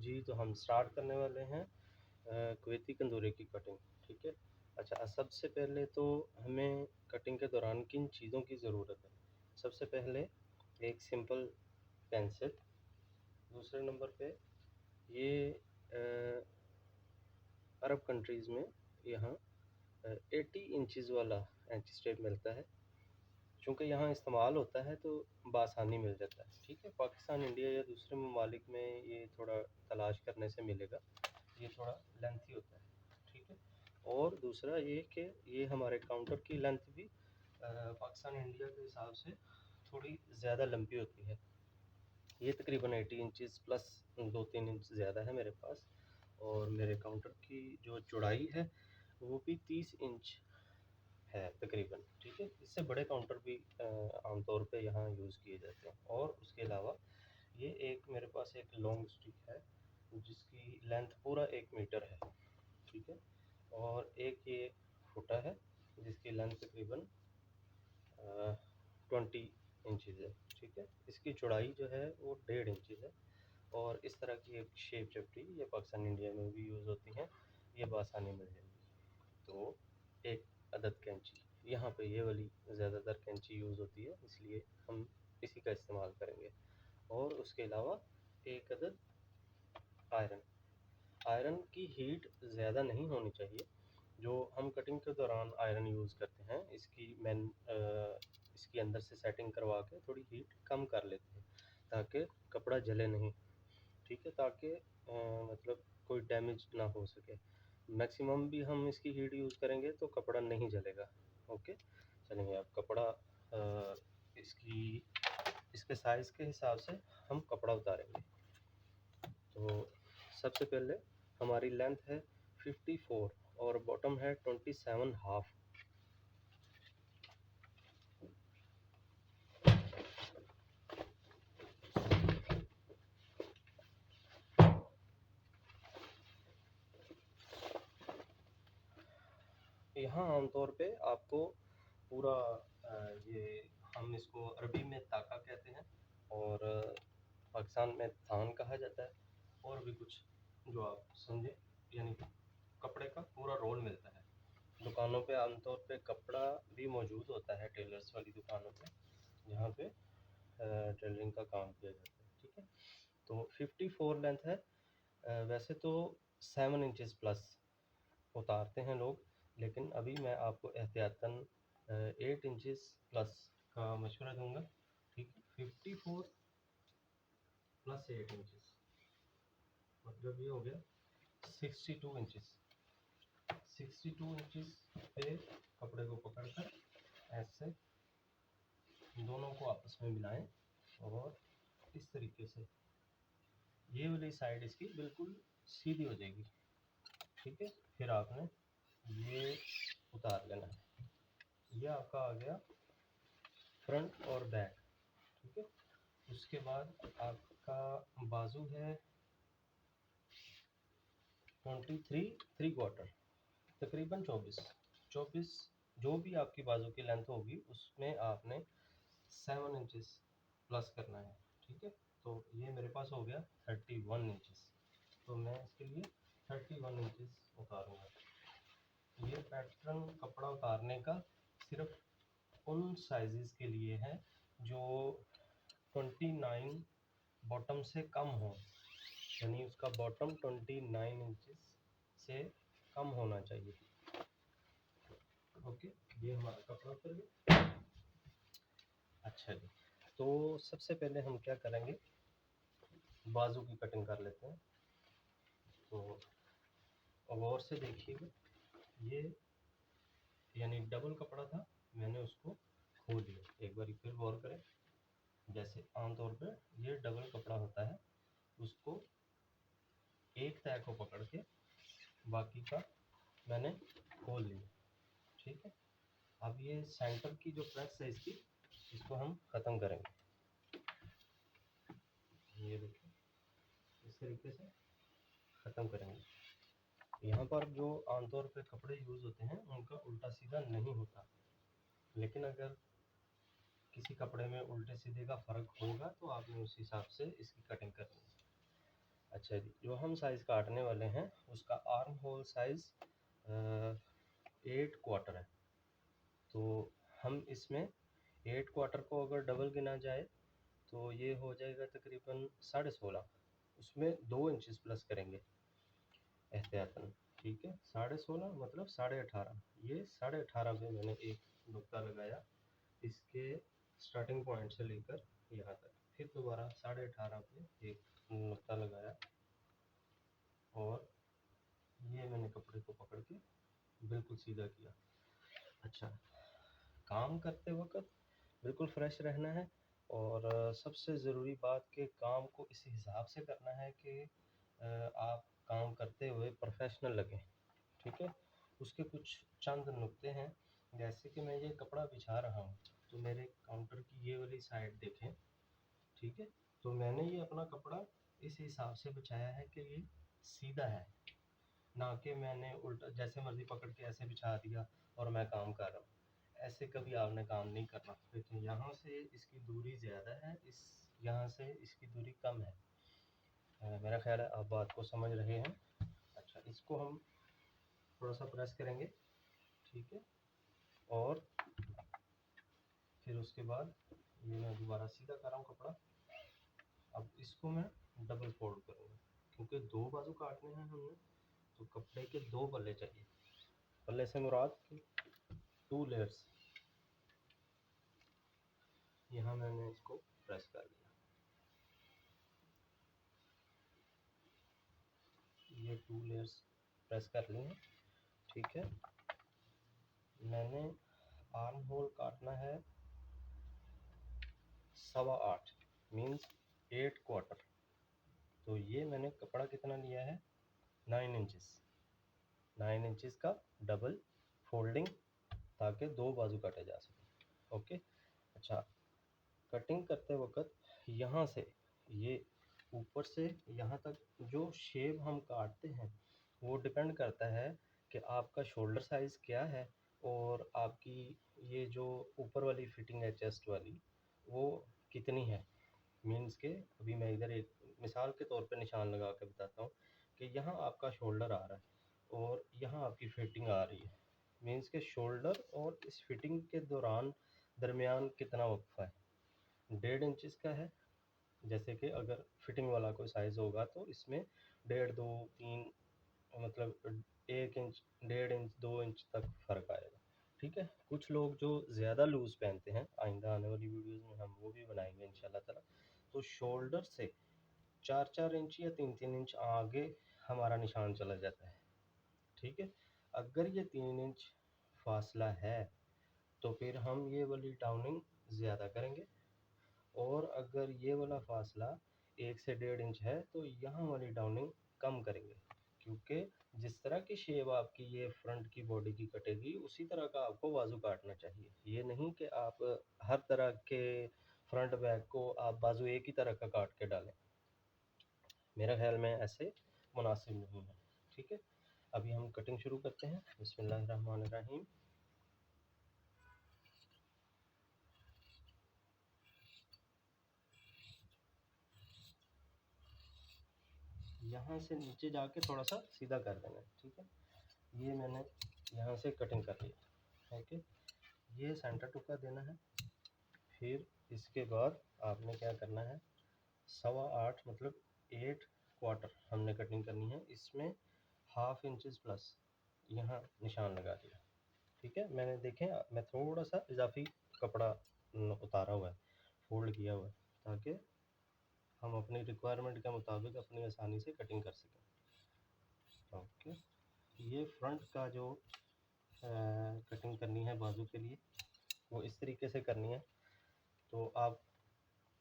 जी, तो हम स्टार्ट करने वाले हैं कुवैती तंदूरी की कटिंग, ठीक है? अच्छा, सबसे पहले तो हमें कटिंग के दौरान किन चीज़ों की ज़रूरत है? सबसे पहले एक सिंपल पेंसिल, दूसरे नंबर पे ये अरब कंट्रीज़ में यहाँ 80 इंचज़ वाला एंटी टेप मिलता है। चूँकि यहाँ इस्तेमाल होता है तो बआसानी मिल जाता है, ठीक है? पाकिस्तान, इंडिया या दूसरे ममालिक में ये थोड़ा तलाश करने से मिलेगा, ये थोड़ा लेंथी होता है, ठीक है? और दूसरा ये कि ये हमारे काउंटर की लेंथ भी पाकिस्तान, इंडिया के हिसाब से थोड़ी ज़्यादा लंबी होती है। ये तकरीबन 80 इंचज़ प्लस 2-3 इंच ज़्यादा है मेरे पास, और मेरे काउंटर की जो चौड़ाई है वो भी 30 इंच है तकरीबन, ठीक है? इससे बड़े काउंटर भी आमतौर पे यहाँ यूज़ किए जाते हैं। और उसके अलावा ये एक मेरे पास एक लॉन्ग स्टिक है जिसकी लेंथ पूरा 1 मीटर है, ठीक है? और एक ये फुटा है जिसकी लेंथ तकरीबन 20 इंचज़ है, ठीक है? इसकी चौड़ाई जो है वो 1.5 इंचज़ है। और इस तरह की एक शेप चपटी ये पाकिस्तान, इंडिया में भी यूज़ होती हैं, ये बआसानी मिल जाएगी। तो एक अदद कैंची, यहाँ पे ये वाली ज़्यादातर कैंची यूज़ होती है, इसलिए हम इसी का इस्तेमाल करेंगे। और उसके अलावा एक अदद आयरन। आयरन की हीट ज़्यादा नहीं होनी चाहिए। जो हम कटिंग के दौरान आयरन यूज़ करते हैं, इसकी अंदर से सेटिंग करवा के थोड़ी हीट कम कर लेते हैं ताकि कपड़ा जले नहीं, ठीक है? ताकि मतलब कोई डैमेज ना हो सके। मैक्सिमम भी हम इसकी हीट यूज़ करेंगे तो कपड़ा नहीं जलेगा। ओके, चलेंगे अब कपड़ा इसकी इसके साइज़ के हिसाब से हम कपड़ा उतारेंगे। तो सबसे पहले हमारी लेंथ है 54 और बॉटम है 27 हाफ। यहाँ आमतौर पे आपको पूरा ये हम इसको अरबी में ताका कहते हैं और पाकिस्तान में थान कहा जाता है, और भी कुछ जो आप समझे, यानी कपड़े का पूरा रोल मिलता है। दुकानों पे आमतौर पे कपड़ा भी मौजूद होता है, टेलर्स वाली दुकानों पे जहाँ पे टेलरिंग का काम किया जाता है, ठीक है? तो 54 लेंथ है। वैसे तो 7 इंचज़ प्लस उतारते हैं लोग, लेकिन अभी मैं आपको एहतियातन 8 इंचज़ प्लस का मशवरा दूंगा, ठीक है? 54 प्लस 8 इंचज़ मतलब ये हो गया 62 इंचज़। 62 इंचज़ पे कपड़े को पकड़कर ऐसे दोनों को आपस में मिलाएं और इस तरीके से ये वाली साइड इसकी बिल्कुल सीधी हो जाएगी, ठीक है? फिर आपने ये उतार लेना है। ये आपका आ गया फ्रंट और बैक, ठीक है? उसके बाद आपका बाजू है 23 3/4, तकरीबन 24 जो भी आपकी बाजू की लेंथ होगी उसमें आपने 7 इंचज़ प्लस करना है, ठीक है? तो ये मेरे पास हो गया 31 इंचज़, तो मैं इसके लिए 31 इंचज़ उतारूँगा। ये पैटर्न कपड़ा उतारने का सिर्फ उन साइज़ के लिए है जो 29 बॉटम से कम हो, यानी उसका बॉटम 29 इंचज़ से कम होना चाहिए। ओके, ये हमारा कपड़ा उतर गया। अच्छा जी, तो सबसे पहले हम क्या करेंगे, बाजू की कटिंग कर लेते हैं। तो गौर से देखिएगा, ये यानी डबल कपड़ा था, मैंने उसको खोल दिया। एक बार फिर गौर करें, जैसे आमतौर पे ये डबल कपड़ा होता है, उसको एक तह को पकड़ के बाकी का मैंने खोल लिया, ठीक है? अब ये सेंटर की जो प्रेस है इसको हम ख़त्म करेंगे। ये देखिए, इस तरीके से ख़त्म करेंगे। यहाँ पर जो आमतौर पे कपड़े यूज़ होते हैं उनका उल्टा सीधा नहीं होता, लेकिन अगर किसी कपड़े में उल्टे सीधे का फ़र्क होगा तो आपने उस हिसाब से इसकी कटिंग करनी है। अच्छा जी, जो हम साइज़ काटने वाले हैं उसका आर्म होल साइज़ 8 क्वार्टर है। तो हम इसमें 8 क्वार्टर को अगर डबल गिना जाए तो ये हो जाएगा तकरीबन 16.5। उसमें 2 इंचेस प्लस करेंगे एहतियातन, ठीक है। 16.5 मतलब 18.5। ये 18.5 पे मैंने एक नुक्ता लगाया इसके स्टार्टिंग पॉइंट से लेकर यहाँ तक, फिर दोबारा 18.5 पे एक नुक्ता लगाया और ये मैंने कपड़े को पकड़ के बिल्कुल सीधा किया। अच्छा, काम करते वक्त बिल्कुल फ्रेश रहना है और सबसे ज़रूरी बात कि काम को इस हिसाब से करना है कि आप काम करते हुए प्रोफेशनल लगें, ठीक है। उसके कुछ चंद नुक्ते हैं, जैसे कि मैं ये कपड़ा बिछा रहा हूँ तो मेरे काउंटर की ये वाली साइड देखें, ठीक है। तो मैंने ये अपना कपड़ा इस हिसाब से बिछाया है कि ये सीधा है, ना कि मैंने उल्टा जैसे मर्जी पकड़ के ऐसे बिछा दिया और मैं काम कर रहा हूँ। ऐसे कभी आपने काम नहीं करना। देखिए यहाँ से इसकी दूरी ज़्यादा है, इस यहाँ से इसकी दूरी कम है। मेरा ख्याल है आप बात को समझ रहे हैं। अच्छा, इसको हम थोड़ा सा प्रेस करेंगे, ठीक है। और फिर उसके बाद ये मैं दोबारा सीधा कर रहा हूँ कपड़ा। अब इसको मैं डबल फोल्ड करूँगा क्योंकि 2 बाजू काटने हैं हमने, तो कपड़े के 2 पल्ले चाहिए। पल्ले से मुराद 2 लेयर्स। यहाँ मैंने इसको प्रेस कर लिया, ये 2 लेयर्स प्रेस कर ली हैं, ठीक है। मैंने आर्म होल काटना है 8.25 मीन्स 8 क्वार्टर। तो ये मैंने कपड़ा कितना लिया है 9 इंचेस। 9 इंचेस का डबल फोल्डिंग ताकि 2 बाजू काटे जा सके, ओके। अच्छा, कटिंग करते वक्त यहाँ से ये ऊपर से यहाँ तक जो शेप हम काटते हैं वो डिपेंड करता है कि आपका शोल्डर साइज़ क्या है और आपकी ये जो ऊपर वाली फिटिंग है चेस्ट वाली वो कितनी है। मीन्स के अभी मैं इधर एक मिसाल के तौर पे निशान लगा के बताता हूँ कि यहाँ आपका शोल्डर आ रहा है और यहाँ आपकी फिटिंग आ रही है। मीन्स के शोल्डर और इस फिटिंग के दौरान दरमियान कितना वक्फा है, 1.5 इंचेस का है। जैसे कि अगर फिटिंग वाला कोई साइज़ होगा तो इसमें 1.5, 2, 3 मतलब 1 इंच, 1.5 इंच, 2 इंच तक फ़र्क आएगा, ठीक है। कुछ लोग जो ज़्यादा लूज़ पहनते हैं, आइंदा आने वाली वीडियोज़ में हम वो भी बनाएंगे इंशाल्लाह ताला, तो शोल्डर से 4-4 इंच या 3-3 इंच आगे हमारा निशान चला जाता है, ठीक है। अगर ये 3 इंच फासला है तो फिर हम ये वाली डाउनिंग ज़्यादा करेंगे और अगर ये वाला फासला 1 से 1.5 इंच है तो यहाँ वाली डाउनिंग कम करेंगे, क्योंकि जिस तरह की शेप आपकी ये फ्रंट की बॉडी की कटेगी उसी तरह का आपको बाजू काटना चाहिए। ये नहीं कि आप हर तरह के फ्रंट बैक को आप बाजू एक ही तरह का काट के डालें, मेरा ख्याल में ऐसे मुनासिब नहीं है, ठीक है। अभी हम कटिंग शुरू करते हैं। बिस्मिल्लाहिर्रहमानिर्रहीम। यहाँ से नीचे जाके थोड़ा सा सीधा कर देना है, ठीक है। ये मैंने यहाँ से कटिंग कर लिया, ओके। ये सेंटर टुका देना है। फिर इसके बाद आपने क्या करना है 8.25 मतलब 8 क्वार्टर हमने कटिंग करनी है। इसमें 1/2 इंचेस प्लस यहाँ निशान लगा दिया, ठीक है। मैंने देखें मैं थोड़ा सा इजाफी कपड़ा उतारा हुआ है, फोल्ड किया हुआ है, ताकि हम अपनी रिक्वायरमेंट के मुताबिक अपनी आसानी से कटिंग कर सकें, ओके। ये फ्रंट का जो कटिंग करनी है बाजू के लिए वो इस तरीके से करनी है। तो आप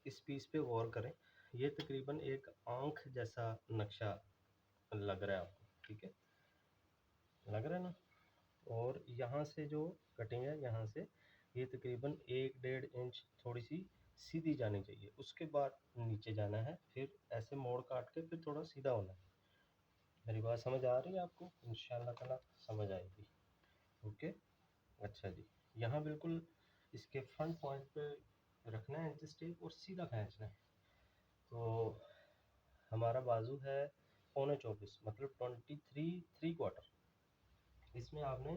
इस पीस पे गौर करें, ये तकरीबन एक आँख जैसा नक्शा लग रहा है आपको, ठीक है, लग रहा है ना। और यहाँ से जो कटिंग है यहाँ से ये तकरीबन 1-1.5 इंच थोड़ी सी सीधी जानी चाहिए, उसके बाद नीचे जाना है, फिर ऐसे मोड़ काट के फिर थोड़ा सीधा होना है। मेरी बात समझ आ रही है आपको? इंशाल्लाह ताला समझ आएगी, ओके। अच्छा जी, यहाँ बिल्कुल इसके फ्रंट पॉइंट पे रखना है एडजस्ट टेप और सीधा खींचना है। तो हमारा बाजू है 24.25 मतलब 23 3/4। इसमें आपने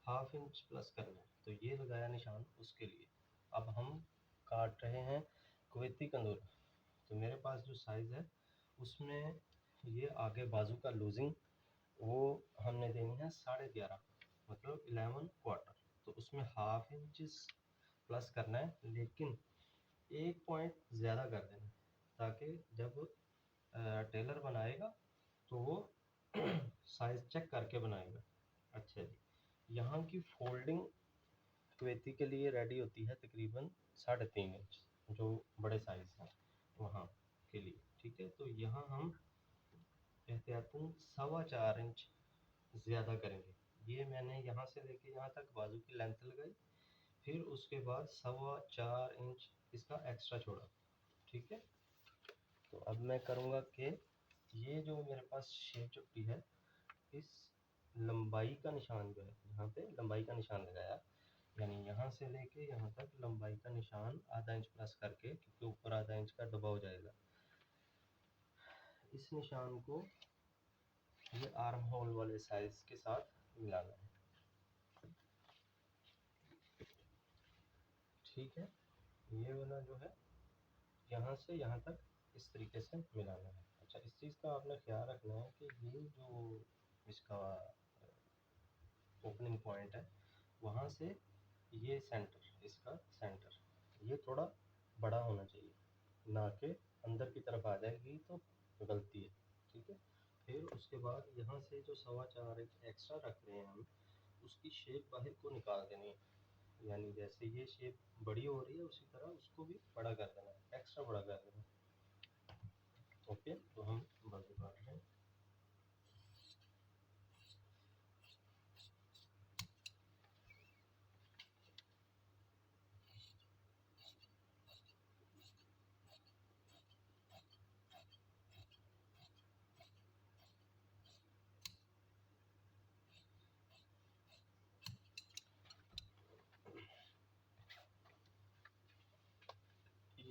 हाफ इंच प्लस करना है, तो ये लगाया निशान उसके लिए। अब हम काट रहे हैं कुवैती कंदूरा। तो मेरे पास जो साइज़ है उसमें ये आगे बाजू का लूजिंग वो हमने देनी है 11.5 मतलब 11/4। तो उसमें हाफ इंच प्लस करना है, लेकिन 1 पॉइंट ज़्यादा कर देना है, ताकि जब टेलर बनाएगा तो वो साइज़ चेक करके बनाएगा। अच्छा जी, यहाँ की फोल्डिंग कुवैती के लिए रेडी होती है तकरीबन 3.5 इंच, जो बड़े साइज़ हैं वहाँ के लिए। ठीक है, तो यहाँ हम एहतियातन 4.25 इंच ज़्यादा करेंगे। ये मैंने यहाँ से लेके यहाँ तक बाजू की लेंथ लगाई, फिर उसके बाद 4.25 इंच इसका एक्स्ट्रा छोड़ा। ठीक है, तो अब मैं करूँगा कि ये जो मेरे पास शेप चुप्पी है, इस लंबाई का निशान जो है, यहाँ पे लंबाई का निशान लगाया, यानी यहाँ से लेके यहाँ तक लंबाई का निशान आधा इंच प्लस करके, क्योंकि ऊपर आधा इंच का दबा हो जाएगा। इस निशान को ये आर्म होल वाले साइज के साथ मिलाना है। ठीक है, ये वाला जो है यहाँ से यहाँ तक इस तरीके से मिलाना है। अच्छा, इस चीज़ का आपने ख्याल रखना है कि ये जो इसका ओपनिंग पॉइंट है, वहाँ से ये सेंटर, इसका सेंटर ये थोड़ा बड़ा होना चाहिए, ना कि अंदर की तरफ आ जाएगी तो गलती है। ठीक है, फिर उसके बाद यहाँ से जो 4.25 इंच एक्स्ट्रा रख रहे हैं हम, उसकी शेप बाहर को निकाल देनी है, यानी जैसे ये शेप बड़ी हो रही है उसी तरह उसको भी बड़ा कर देना है, एक्स्ट्रा बड़ा कर देना है। ओके, तो हम बाजू काट रहे हैं।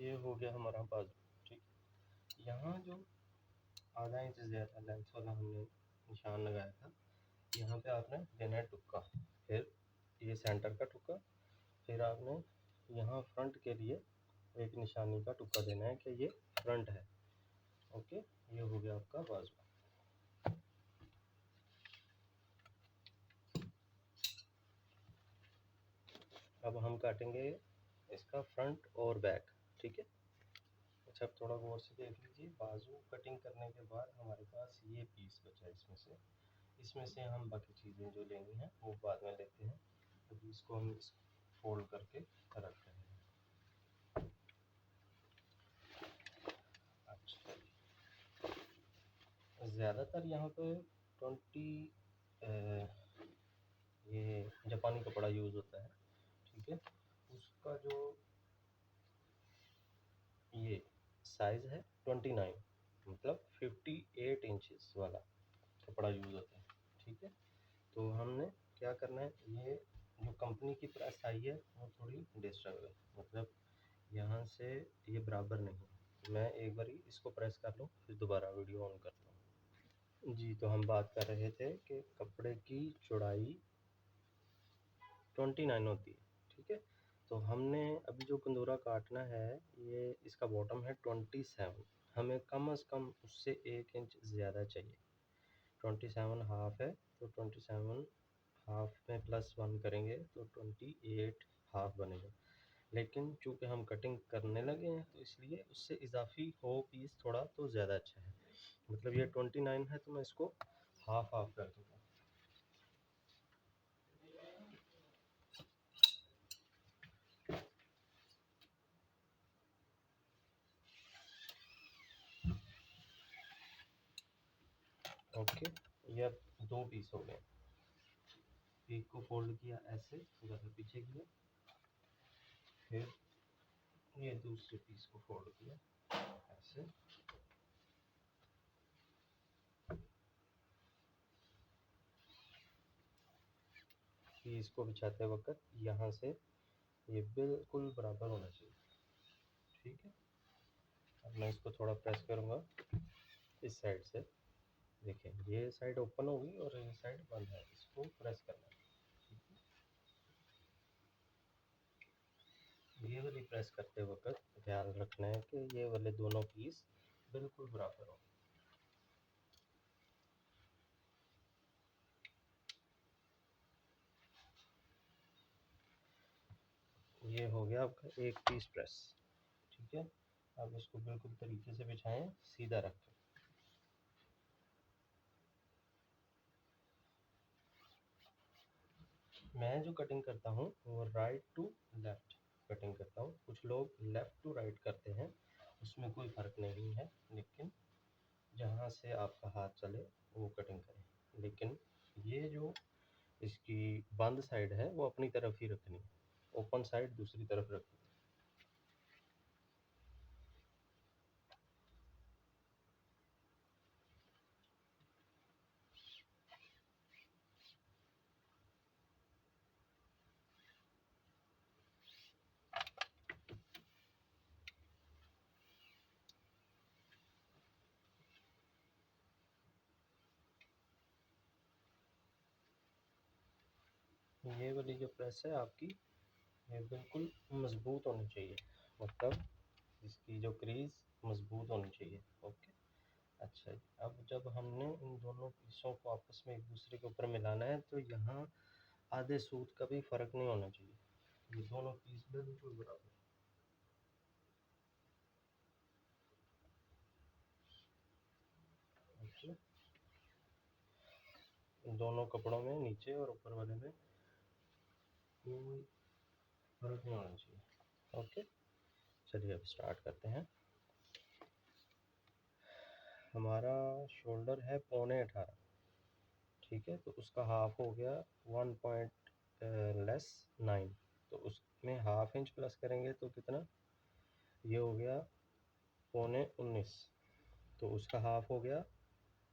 ये हो गया हमारा बाजू। ठीक, यहाँ जो आधा इंच ज़्यादा लेंथ वाला हमने निशान लगाया था, यहाँ पे आपने देना है टुक्का, फिर ये सेंटर का टुक्का, फिर आपने यहाँ फ्रंट के लिए एक निशानी का टुक्का देना है कि ये फ्रंट है। ओके, ये हो गया आपका बाजू। अब हम काटेंगे इसका फ्रंट और बैक। ठीक है, अच्छा, अब थोड़ा गौर से देख लीजिए, बाजू कटिंग करने के बाद हमारे पास ये पीस बचा है, इसमें से हम बाकी चीज़ें जो लेनी है वो बाद में लेते हैं। अभी इसको हम फोल्ड करके रख रहे हैं। अच्छा, ज़्यादातर यहाँ पे 20 ये जापानी कपड़ा यूज़ होता है। ठीक है, उसका जो ये साइज़ है 29 मतलब 58 इंचेस वाला कपड़ा यूज़ होता है। ठीक है, तो हमने क्या करना है, ये जो कंपनी की प्रेस आई है वो थोड़ी डिस्टर्ब है, मतलब यहाँ से ये बराबर नहीं। मैं एक बार इसको प्रेस कर लूँ फिर दोबारा वीडियो ऑन करता हूँ। जी, तो हम बात कर रहे थे कि कपड़े की चौड़ाई 29 होती है। ठीक है, तो हमने अभी जो कंदूरा काटना है, ये इसका बॉटम है 27, हमें कम से कम उससे 1 इंच ज़्यादा चाहिए। 27 हाफ है, तो 27 हाफ में +1 करेंगे तो 28 हाफ बनेगा। लेकिन चूँकि हम कटिंग करने लगे हैं तो इसलिए उससे इजाफी हो पीस थोड़ा तो ज़्यादा अच्छा है। मतलब ये 29 है तो मैं इसको हाफ हाफ कर दूँगा। ओके, ये अब 2 पीस हो गए। एक को फोल्ड किया ऐसे, थोड़ा सा पीछे किया, फिर ये दूसरे पीस को फोल्ड किया ऐसे। पीस को बिछाते वक्त यहाँ से ये बिल्कुल बराबर होना चाहिए। ठीक है, अब मैं इसको थोड़ा प्रेस करूँगा इस साइड से देखिए, ये साइड ओपन होगी और ये साइड बंद है, इसको प्रेस करना है। ये वाली प्रेस करते वक्त ध्यान रखना है कि ये वाले दोनों पीस बिल्कुल बराबर हो। ये हो गया आपका एक पीस प्रेस, ठीक है। अब इसको बिल्कुल तरीके से बिछाएं, सीधा रखें। मैं जो कटिंग करता हूँ वो राइट टू लेफ़्ट कटिंग करता हूँ। कुछ लोग लेफ़्ट टू राइट करते हैं, उसमें कोई फ़र्क नहीं है, लेकिन जहाँ से आपका हाथ चले वो कटिंग करें। लेकिन ये जो इसकी बंद साइड है वो अपनी तरफ ही रखनी है, ओपन साइड दूसरी तरफ रखनी है। ये वाली जो प्रेस है आपकी, ये बिल्कुल मज़बूत होनी चाहिए, मतलब इसकी जो क्रीज़ मज़बूत होनी चाहिए। ओके, अच्छा जी। अब जब हमने इन दोनों पीसों को आपस में एक दूसरे के ऊपर मिलाना है, तो यहाँ आधे सूत का भी फ़र्क नहीं होना चाहिए, ये दोनों पीस बिल्कुल बराबर। ओके, दोनों कपड़ों में नीचे और ऊपर वाले में कोई फ़र्क नहीं होना चाहिए। ओके, चलिए अब स्टार्ट करते हैं। हमारा शोल्डर है 18.5, ठीक है, तो उसका हाफ हो गया 1 पॉइंट लेस 9, तो उसमें हाफ इंच प्लस करेंगे तो कितना, ये हो गया 19.25, तो उसका हाफ हो गया,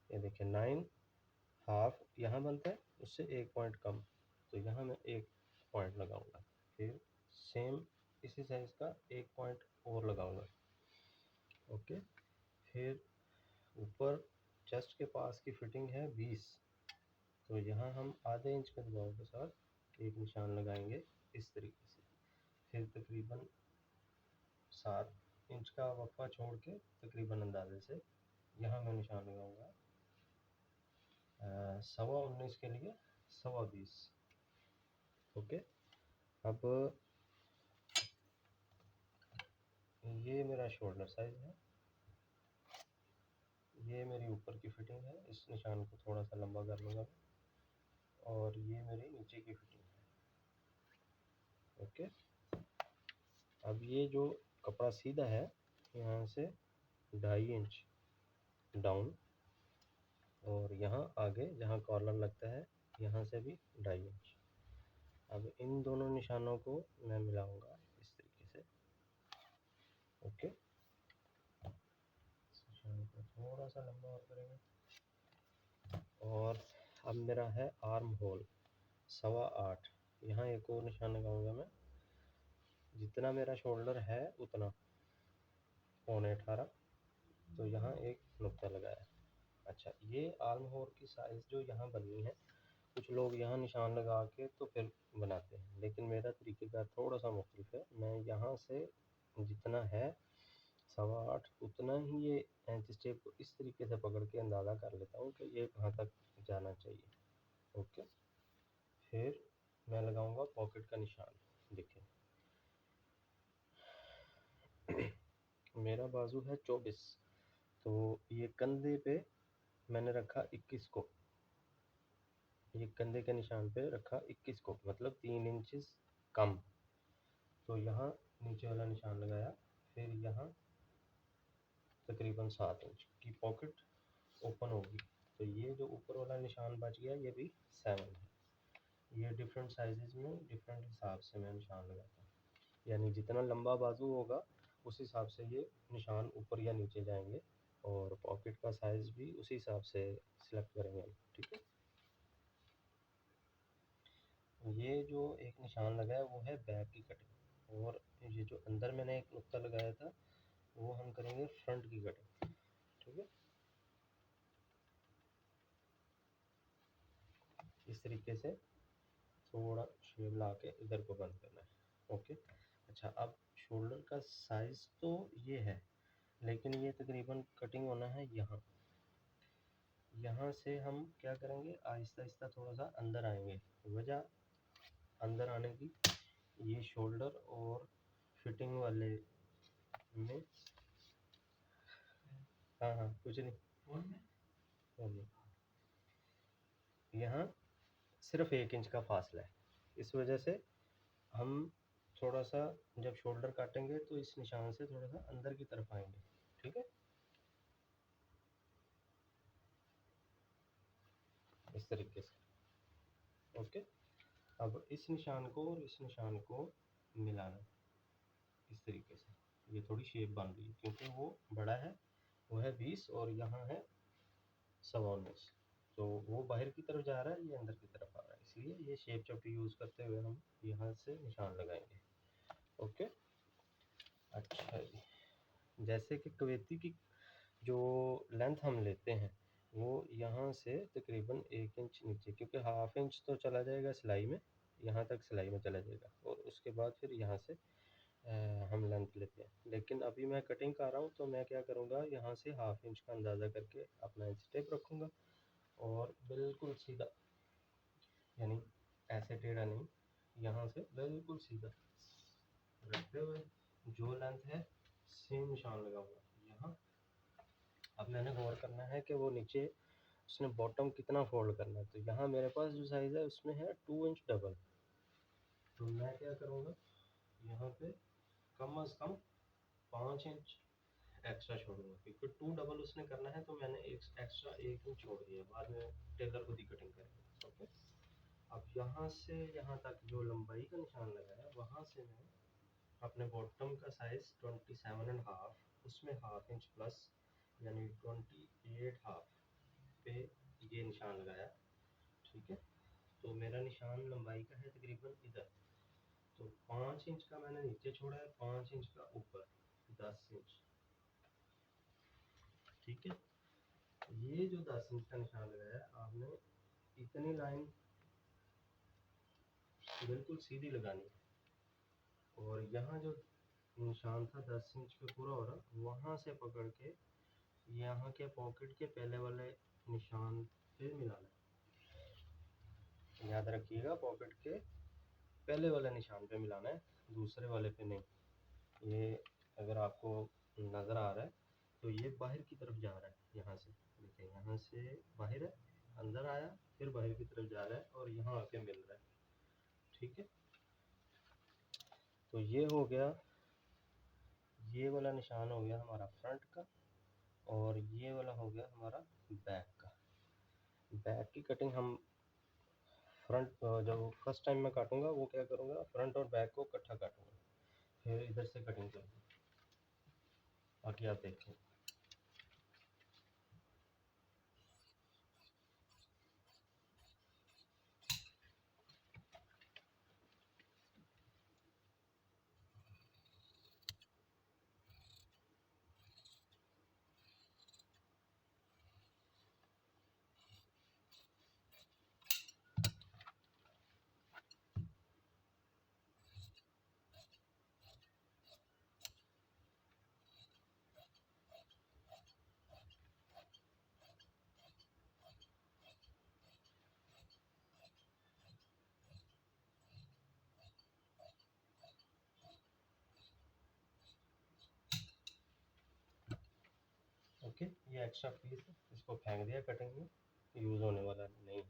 ये देखिए 9, हाफ यहाँ बनता है, उससे 1 पॉइंट कम, तो यहाँ मैं 1 पॉइंट लगाऊंगा, फिर सेम इसी साइज़ का 1 पॉइंट और लगाऊंगा। ओके, फिर ऊपर चेस्ट के पास की फिटिंग है 20, तो यहाँ हम आधे इंच के दबाव के साथ एक निशान लगाएंगे इस तरीके से। फिर तकरीबन 7 इंच का वक्फा छोड़ के तकरीबन अंदाजे से यहाँ मैं निशान लगाऊंगा 19.25 के लिए 20.25। ओके, अब ये मेरा शोल्डर साइज़ है, ये मेरी ऊपर की फिटिंग है, इस निशान को थोड़ा सा लंबा कर लूँगा मैं, और ये मेरी नीचे की फिटिंग है। ओके, अब ये जो कपड़ा सीधा है, यहाँ से 2.5 इंच डाउन, और यहाँ आगे जहाँ कॉलर लगता है यहाँ से भी 2.5 इंच। अब इन दोनों निशानों को मैं मिलाऊंगा इस तरीके से। ओके, इस निशान को थोड़ा सा लंबा और करेंगे, और अब मेरा है आर्म होल 8.25, यहाँ एक और निशान लगाऊंगा मैं, जितना मेरा शोल्डर है उतना 18.25, तो यहाँ एक नुक्ता लगाया। अच्छा, ये आर्म होल की साइज़ जो यहाँ बननी है, कुछ लोग यहाँ निशान लगा के तो फिर बनाते हैं, लेकिन मेरा तरीक़ेकार थोड़ा सा मुख्तलिफ है। मैं यहाँ से जितना है 8.25 उतना ही ये इंच टेप को इस तरीके से पकड़ के अंदाज़ा कर लेता हूँ कि ये कहाँ तक जाना चाहिए। ओके, फिर मैं लगाऊंगा पॉकेट का निशान। देखिए मेरा बाजू है 24, तो ये कंधे पे मैंने रखा 21 को, ये कंधे के निशान पे रखा 21 को, मतलब 3 इंचेस कम, तो यहाँ नीचे वाला निशान लगाया, फिर यहाँ तकरीबन 7 इंच की पॉकेट ओपन होगी, तो ये जो ऊपर वाला निशान बच गया ये भी 7 है। ये डिफरेंट साइजेस में डिफरेंट हिसाब से मैं निशान लगाता हूँ, यानी जितना लंबा बाजू होगा उस हिसाब से ये निशान ऊपर या नीचे जाएंगे, और पॉकेट का साइज़ भी उसी हिसाब से सिलेक्ट करेंगे हम, ठीक है। ये जो एक निशान लगाया वो है बैक की कटिंग, और ये जो अंदर मैंने एक नुक्ता लगाया था वो हम करेंगे फ्रंट की कटिंग, ठीक है। इस तरीके से थोड़ा शेप ला के इधर को बंद करना है। ओके, अच्छा अब शोल्डर का साइज़ तो ये है, लेकिन ये तकरीबन कटिंग होना है यहाँ। यहाँ से हम क्या करेंगे, आहिस्ता आहिस्ता थोड़ा सा अंदर आएंगे। वजह अंदर आने की, ये शोल्डर और फिटिंग वाले में, हाँ हाँ कुछ नहीं, यहाँ सिर्फ 1 इंच का फासला है। इस वजह से हम थोड़ा सा जब शोल्डर काटेंगे तो इस निशान से थोड़ा सा अंदर की तरफ आएंगे। ठीक है, इस तरीके से। ओके, अब इस निशान को और इस निशान को मिलाना इस तरीके से। ये थोड़ी शेप बन रही है क्योंकि वो बड़ा है, वो है 20 और यहाँ है 19.25, तो वो बाहर की तरफ जा रहा है, ये अंदर की तरफ आ रहा है, इसलिए ये शेप चपटी यूज़ करते हुए हम यहाँ से निशान लगाएंगे। ओके, अच्छा जी, जैसे कि कवैती की जो लेंथ हम लेते हैं वो यहाँ से तकरीबन 1 इंच नीचे, क्योंकि हाफ इंच तो चला जाएगा सिलाई में, यहाँ तक सिलाई में चला जाएगा, और उसके बाद फिर यहाँ से हम लेंथ लेते हैं। लेकिन अभी मैं कटिंग कर रहा हूँ तो मैं क्या करूँगा, यहाँ से हाफ इंच का अंदाज़ा करके अपना इंच टेप रखूँगा और बिल्कुल सीधा, यानी ऐसे टेढ़ा नहीं, यहाँ से बिल्कुल सीधा रखते हुए जो लेंथ है सेम निशान लगाऊंगा यहाँ। अब मैंने गौर करना है कि वो नीचे उसने बॉटम कितना फोल्ड करना है, तो यहाँ मेरे पास जो साइज़ है उसमें है 2 इंच डबल, तो मैं क्या करूँगा, यहाँ पे कम अज़ कम 5 इंच एक्स्ट्रा छोड़ूंगा, क्योंकि 2 डबल उसने करना है, तो मैंने एक एक्स्ट्रा 1 इंच छोड़ दिया, बाद में टेलर खुद ही कटिंग करेंगे। ओके, अब यहाँ से यहाँ तक जो लंबाई का निशान लगाया, वहाँ से मैं अपने बॉटम का साइज़ 27.5, उसमें हाफ इंच प्लस यानी 28.5 पे ये निशान लगाया। ठीक है, तो मेरा निशान लंबाई का है तकरीबन इधर, तो 5 इंच का मैंने नीचे छोड़ा है, 5 इंच का ऊपर, 10 इंच। ठीक है, ये जो 10 इंच का निशान लगाया आपने, इतनी लाइन बिल्कुल सीधी लगानी है, और यहाँ जो निशान था 10 इंच पे पूरा हो रहा, वहाँ से पकड़ के यहाँ के पॉकेट के पहले वाले निशान पे मिलाना है। याद रखिएगा, पॉकेट के पहले वाले निशान पे मिलाना है, दूसरे वाले पे नहीं। ये अगर आपको नज़र आ रहा है तो ये बाहर की तरफ जा रहा है, यहाँ से देखिए, यहाँ से बाहर है, अंदर आया, फिर बाहर की तरफ जा रहा है और यहाँ आके मिल रहा है। ठीक है, तो ये हो गया, ये वाला निशान हो गया हमारा फ्रंट का, और ये वाला हो गया हमारा बैक का। बैक की कटिंग हम फ्रंट, जब फर्स्ट टाइम मैं काटूंगा वो क्या करूँगा, फ्रंट और बैक को इकट्ठा काटूंगा, फिर इधर से कटिंग करूँगा, बाकी आप देखें। ओके, ये एक्स्ट्रा पीस है, इसको फेंक दिया, कटिंग में यूज़ होने वाला नहीं।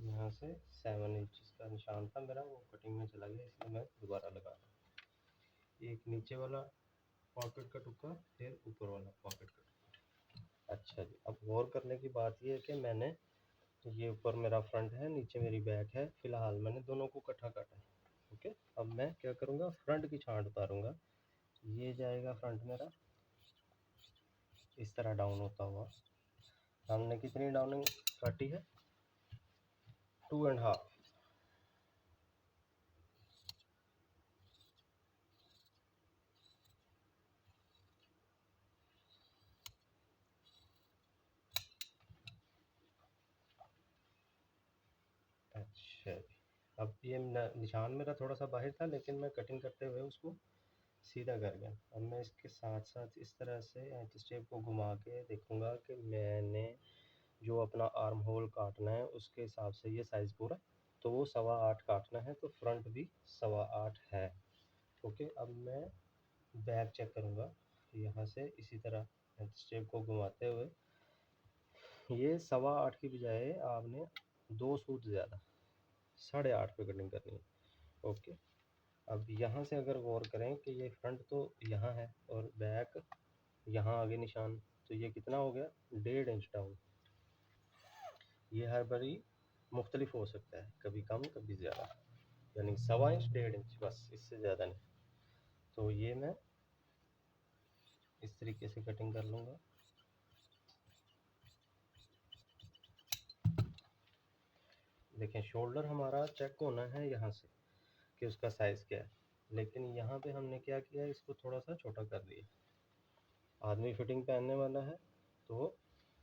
यहाँ से 7 इंच का निशान था मेरा, वो कटिंग में चला गया, इसलिए मैं दोबारा लगा रहा हूँ। एक नीचे वाला पॉकेट का टुकड़ा, फिर ऊपर वाला पॉकेट का टुकड़ा। अच्छा जी, अब गौर करने की बात ये है कि मैंने, ये ऊपर मेरा फ्रंट है, नीचे मेरी बैक है, फिलहाल मैंने दोनों को इकट्ठा काटा है। ओके, अब मैं क्या करूँगा, फ्रंट की छांट उतारूँगा, ये जाएगा फ्रंट मेरा इस तरह डाउन होता हुआ। हमने कितनी डाउनिंग काटी है, 2.5। अच्छा जी। अब ये निशान मेरा थोड़ा सा बाहर था, लेकिन मैं कटिंग करते हुए उसको सीधा कर गया। अब मैं इसके साथ साथ इस तरह से एंटी स्टेप को घुमा के देखूंगा कि मैंने जो अपना आर्म होल काटना है उसके हिसाब से ये साइज़ पूरा, तो वो 8.25 काटना है, तो फ्रंट भी 8.25 है। ओके, अब मैं बैक चेक करूँगा यहाँ से इसी तरह एंटी स्टेप को घुमाते हुए। ये 8.25 की बजाय आपने 2 सूत ज़्यादा 8.5 पे कटिंग करनी है। ओके, अब यहाँ से अगर गौर करें कि ये फ्रंट तो यहाँ है और बैक यहाँ आगे निशान, तो ये कितना हो गया, 1.5 इंच डाउन। ये हर बारी मुख्तलिफ हो सकता है, कभी कम कभी ज़्यादा, यानी 1.25 इंच 1.5 इंच, बस इससे ज़्यादा नहीं। तो ये मैं इस तरीके से कटिंग कर लूँगा। देखें, शोल्डर हमारा चेक होना है यहाँ से कि उसका साइज़ क्या है, लेकिन यहाँ पे हमने क्या किया, इसको थोड़ा सा छोटा कर दिया। आदमी फिटिंग पहनने वाला है, तो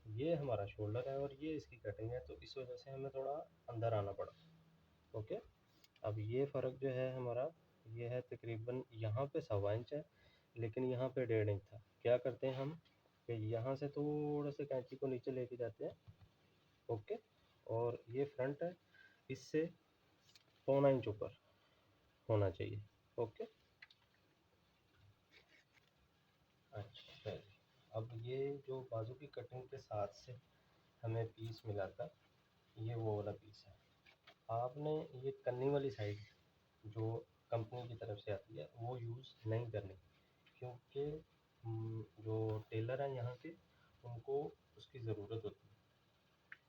ये हमारा शोल्डर है और ये इसकी कटिंग है, तो इस वजह से हमें थोड़ा अंदर आना पड़ा। ओके, अब ये फ़र्क जो है हमारा, ये है तकरीबन यहाँ पे 1.25 इंच है, लेकिन यहाँ पे 1.5 इंच था। क्या करते हैं हम कि यहाँ से थोड़ा सा कैंची को नीचे लेके जाते हैं। ओके, और ये फ्रंट है, इससे 1.25 इंच ऊपर होना चाहिए। ओके, अच्छा जी। अब ये जो बाजू की कटिंग के साथ से हमें पीस मिला था, ये वो वाला पीस है। आपने ये कन्नी वाली साइड जो कंपनी की तरफ से आती है वो यूज़ नहीं करनी, क्योंकि जो टेलर हैं यहाँ के, उनको उसकी ज़रूरत होती है।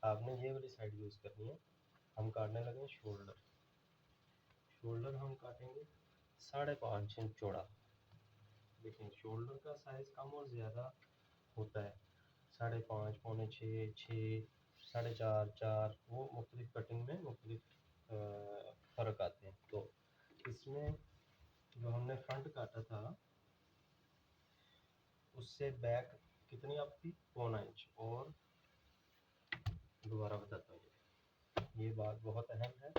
आपने ये वाली साइड यूज़ करनी है। हम काटने लगे शोल्डर। शोल्डर हम काटेंगे 5.5 इंच चौड़ा। देखिए, शोल्डर का साइज़ कम और ज़्यादा होता है, 5.5, 5.25, 6, 4.5, 4, वो मुख्तलिफ कटिंग में मुख्तलिफ फ़र्क आते हैं। तो इसमें जो हमने फ्रंट काटा था, उससे बैक कितनी आप थी, 1.25 इंच। और दोबारा बताता हूँ, ये बात बहुत अहम है,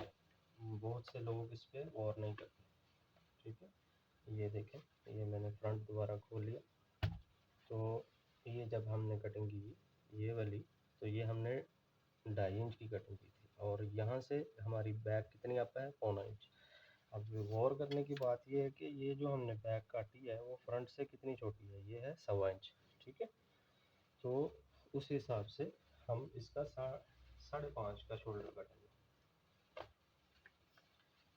बहुत से लोग इस पर गौर नहीं करते। ठीक है, ये देखें, ये मैंने फ्रंट दोबारा खोल लिया। तो ये जब हमने कटिंग की ये वाली, तो ये हमने 2.5 इंच की कटिंग की थी, और यहाँ से हमारी बैक कितनी आता है, 1.25 इंच। अब गौर करने की बात ये है कि ये जो हमने बैक काटी है वो फ्रंट से कितनी छोटी है, ये है 1.25 इंच। ठीक है, तो उस हिसाब से हम इसका 5.5 का शोल्डर काटेंगे।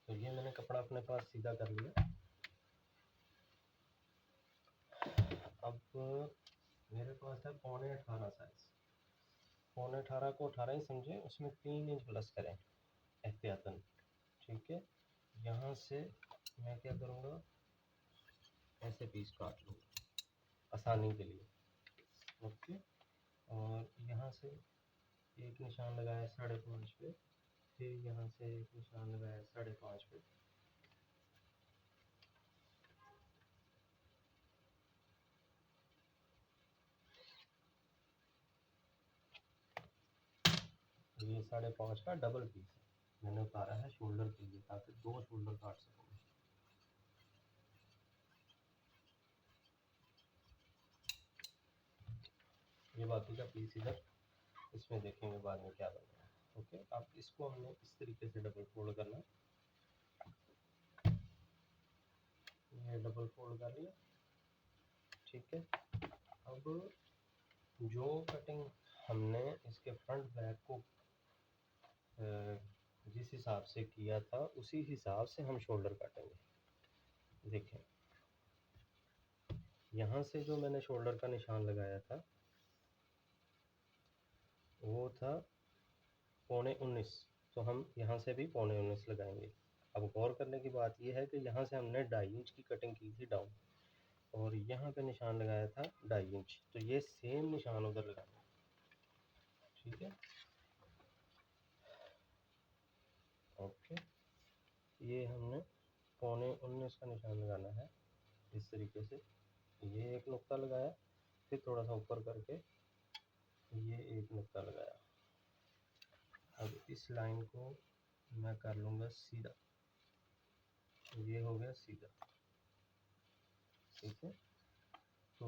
तो ये मैंने कपड़ा अपने पास सीधा कर लिया। अब मेरे पास है 18.25 साइज। 18.25 को 18 ही समझे, उसमें 3 इंच प्लस करें एहतियातन। ठीक है, यहाँ से मैं क्या करूँगा, ऐसे पीस काट लूँगा आसानी के लिए। ओके, और यहाँ से एक निशान लगाया 5.5 पे, फिर यहाँ से एक निशान लगाया 5.5 पे। ये 5.5 का डबल पीस है, मैंने उतारा है शोल्डर के लिए, ताकि 2 शोल्डर काट सकूँ। ये बाकी का पीस इधर, इसमें देखेंगे बाद में क्या बनेगा। ओके, अब इसको हमने इस तरीके से डबल फोल्ड करना है। ये डबल फोल्ड कर लिया। ठीक है, अब जो कटिंग हमने इसके फ्रंट बैक को जिस हिसाब से किया था, उसी हिसाब से हम शोल्डर काटेंगे। देखें, यहाँ से जो मैंने शोल्डर का निशान लगाया था वो था 19.25, तो हम यहाँ से भी 19.25 लगाएंगे। अब गौर करने की बात यह है कि यहाँ से हमने 2.5 इंच की कटिंग की थी डाउन, और यहाँ पे निशान लगाया था 2.5 इंच, तो ये सेम निशान उधर लगाना। ठीक है, ओके, ये हमने 19.25 का निशान लगाना है इस तरीके से। ये एक नुक्ता लगाया, फिर थोड़ा सा ऊपर करके ये एक नुक्ता लगाया। अब इस लाइन को मैं कर लूँगा सीधा, ये हो गया सीधा, ठीक है। तो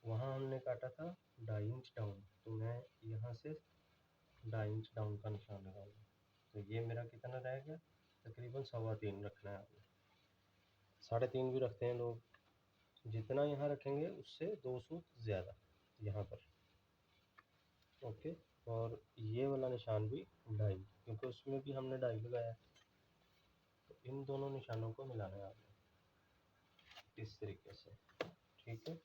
वहाँ हमने काटा था 2.5 इंच डाउन, तो मैं यहाँ से 2.5 इंच डाउन का निशान लगाऊंगा। तो ये मेरा कितना रह गया, तकरीबन 3.25 रखना है आपने। 3.5 भी रखते हैं लोग, जितना यहाँ रखेंगे उससे 2 सूत ज़्यादा यहाँ पर, ओके। और ये वाला निशान भी 2.5, क्योंकि उसमें भी हमने 2.5 लगाया। तो इन दोनों निशानों को मिलाना है आपने इस तरीके से, ठीक है।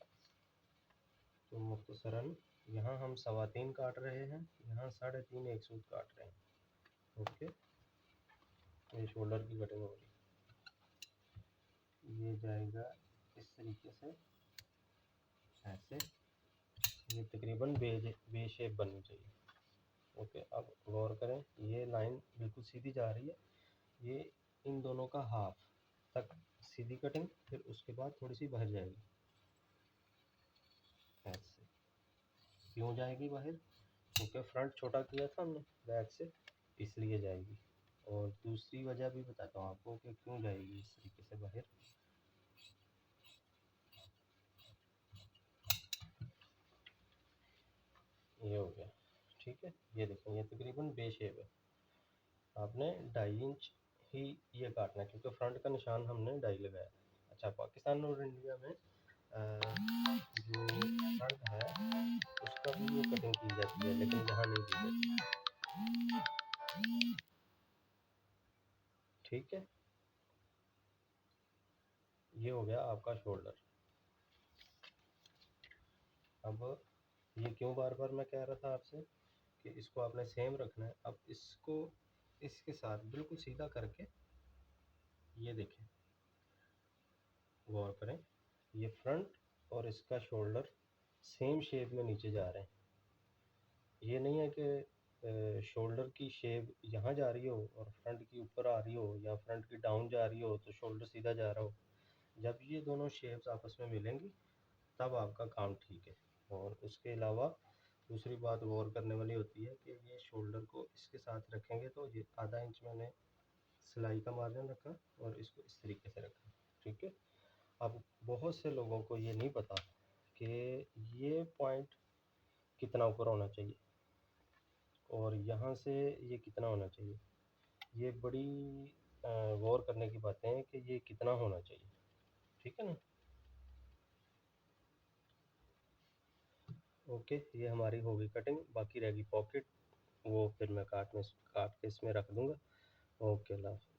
तो मुख्तसरन यहाँ हम 3.25 काट रहे हैं, यहाँ 3.5 एक सूत काट रहे हैं, ओके। ये शोल्डर की कटिंग हो रही है, ये जाएगा इस तरीके से, ऐसे, ये तकरीबन बे शेप बननी चाहिए, ओके। अब गौर करें, ये लाइन बिल्कुल सीधी जा रही है, ये इन दोनों का हाफ तक सीधी कटिंग, फिर उसके बाद थोड़ी सी बाहर जाएगी, ऐसे। क्यों जाएगी बाहर, क्योंकि फ्रंट छोटा किया था हमने बैक से, इसलिए जाएगी। और दूसरी वजह भी बताता हूँ आपको कि क्यों जाएगी इस तरीके से बाहर। ये हो गया, ठीक है। ये देखें, ये तकरीबन बे शेप है, आपने 2.5 इंच ही ये काटना है, क्योंकि फ्रंट का निशान हमने 2.5 लगाया। अच्छा, पाकिस्तान और इंडिया में जो फ्रंट है उसका भी ये कटिंग की जाती है, लेकिन यहाँ नहीं की जाती, ठीक है। ये हो गया आपका शोल्डर। अब ये क्यों बार बार मैं कह रहा था आपसे कि इसको आपने सेम रखना है। अब इसको इसके साथ बिल्कुल सीधा करके, ये देखें, गौर करें, ये फ्रंट और इसका शोल्डर सेम शेप में नीचे जा रहे हैं। ये नहीं है कि शोल्डर की शेप यहाँ जा रही हो और फ्रंट की ऊपर आ रही हो, या फ्रंट की डाउन जा रही हो तो शोल्डर सीधा जा रहा हो। जब ये दोनों शेप्स आपस में मिलेंगी तब आपका काम ठीक है। और उसके अलावा दूसरी बात गौर करने वाली होती है कि ये शोल्डर को इसके साथ रखेंगे, तो ये आधा इंच मैंने सिलाई का मार्जिन रखा और इसको इस तरीके से रखा, ठीक है। अब बहुत से लोगों को ये नहीं पता कि ये पॉइंट कितना ऊपर होना चाहिए और यहाँ से ये कितना होना चाहिए। ये बड़ी गौर करने की बातें हैं कि ये कितना होना चाहिए, ठीक है ना। ओके, ये हमारी हो गई कटिंग, बाकी रहेगी पॉकेट, वो फिर मैं काट के इसमें रख दूँगा। ओके, अल्लाह हाफ़िज़।